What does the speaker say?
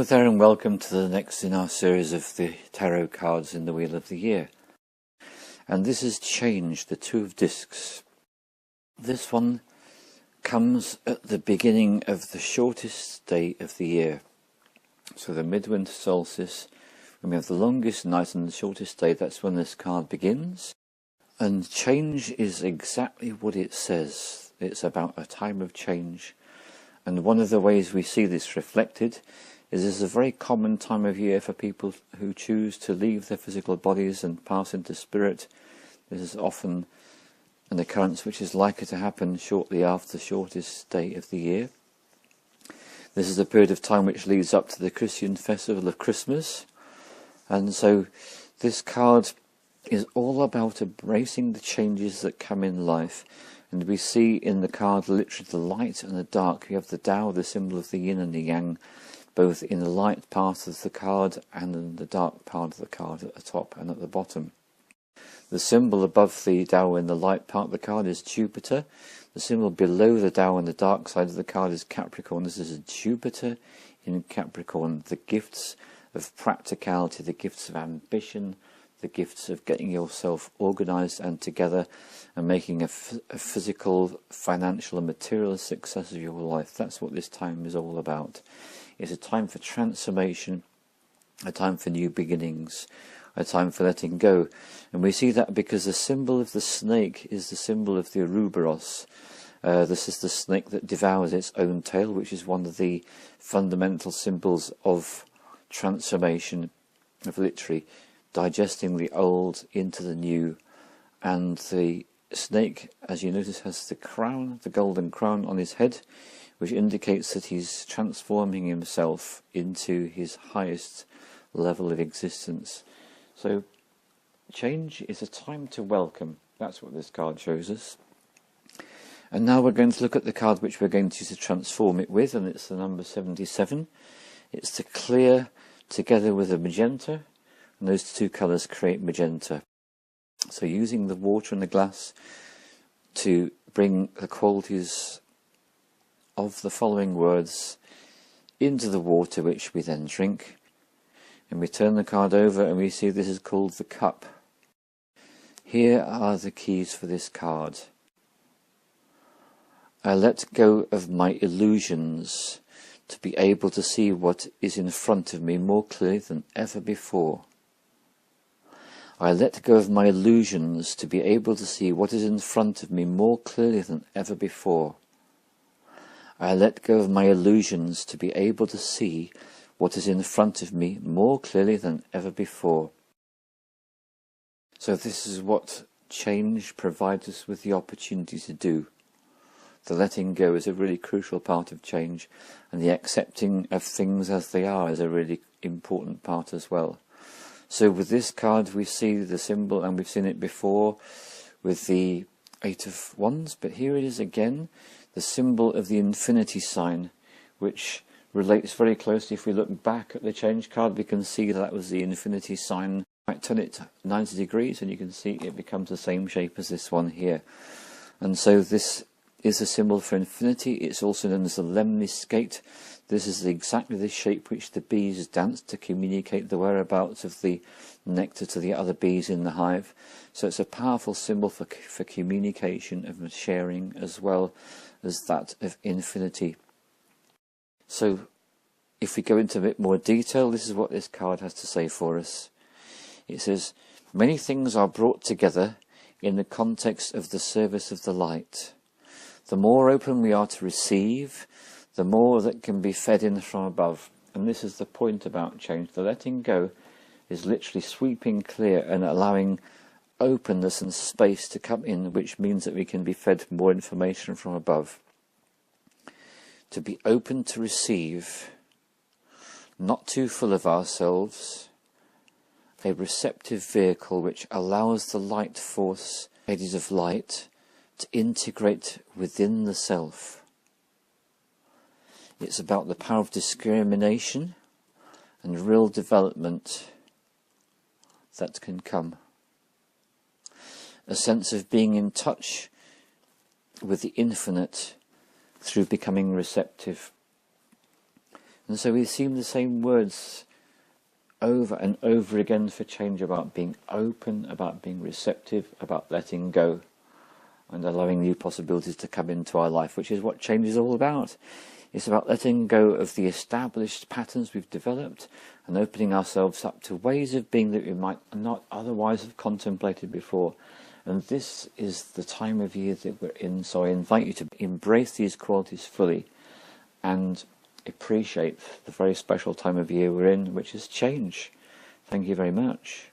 there and welcome to the next in our series of the tarot cards in the Wheel of the Year. And this is Change, the Two of Discs. This one comes at the beginning of the shortest day of the year. So the midwinter solstice, when we have the longest night and the shortest day, that's when this card begins. And change is exactly what it says. It's about a time of change. And one of the ways we see this reflected is this is a very common time of year for people who choose to leave their physical bodies and pass into spirit. This is often an occurrence which is likely to happen shortly after the shortest day of the year. This is a period of time which leads up to the Christian festival of Christmas. And so this card is all about embracing the changes that come in life. And we see in the card literally the light and the dark. You have the Tao, the symbol of the yin and the yang, both in the light part of the card and in the dark part of the card at the top and at the bottom. The symbol above the Tao in the light part of the card is Jupiter. The symbol below the Tao on the dark side of the card is Capricorn. This is a Jupiter in Capricorn, the gifts of practicality, the gifts of ambition, the gifts of getting yourself organised and together and making a physical, financial and material success of your life. That's what this time is all about. It's a time for transformation, a time for new beginnings, a time for letting go. And we see that because the symbol of the snake is the symbol of the Ouroboros. This is the snake that devours its own tail, which is one of the fundamental symbols of transformation, of literally digesting the old into the new. And the snake, as you notice, has the crown, the golden crown on his head, which indicates that he's transforming himself into his highest level of existence. So change is a time to welcome. That's what this card shows us. And now we're going to look at the card which we're going to use to transform it with, and it's the number 77. It's the clear together with a magenta, and those two colours create magenta. So using the water in the glass to bring the qualities of the following words into the water, which we then drink. And we turn the card over and we see this is called the cup. Here are the keys for this card. I let go of my illusions to be able to see what is in front of me more clearly than ever before. I let go of my illusions to be able to see what is in front of me more clearly than ever before. I let go of my illusions to be able to see what is in front of me more clearly than ever before. So this is what change provides us with the opportunity to do. The letting go is a really crucial part of change, and the accepting of things as they are is a really important part as well. So with this card we see the symbol, and we've seen it before with the Eight of Wands, but here it is again, the symbol of the infinity sign, which relates very closely. If we look back at the change card, we can see that was the infinity sign. I might turn it 90 degrees and you can see it becomes the same shape as this one here. And so this is a symbol for infinity. It's also known as the lemniscate. This is exactly the shape which the bees dance to communicate the whereabouts of the nectar to the other bees in the hive. So it's a powerful symbol for communication, of sharing, as well as that of infinity. So if we go into a bit more detail, this is what this card has to say for us. It says, many things are brought together in the context of the service of the light. The more open we are to receive, the more that can be fed in from above. And this is the point about change. The letting go is literally sweeping clear and allowing openness and space to come in, which means that we can be fed more information from above. To be open to receive, not too full of ourselves, a receptive vehicle which allows the light force, eddies of light, to integrate within the self. It's about the power of discrimination and real development that can come. A sense of being in touch with the infinite through becoming receptive. And so we see the same words over and over again for change, about being open, about being receptive, about letting go and allowing new possibilities to come into our life, which is what change is all about. It's about letting go of the established patterns we've developed and opening ourselves up to ways of being that we might not otherwise have contemplated before. And this is the time of year that we're in, so I invite you to embrace these qualities fully and appreciate the very special time of year we're in, which is change. Thank you very much.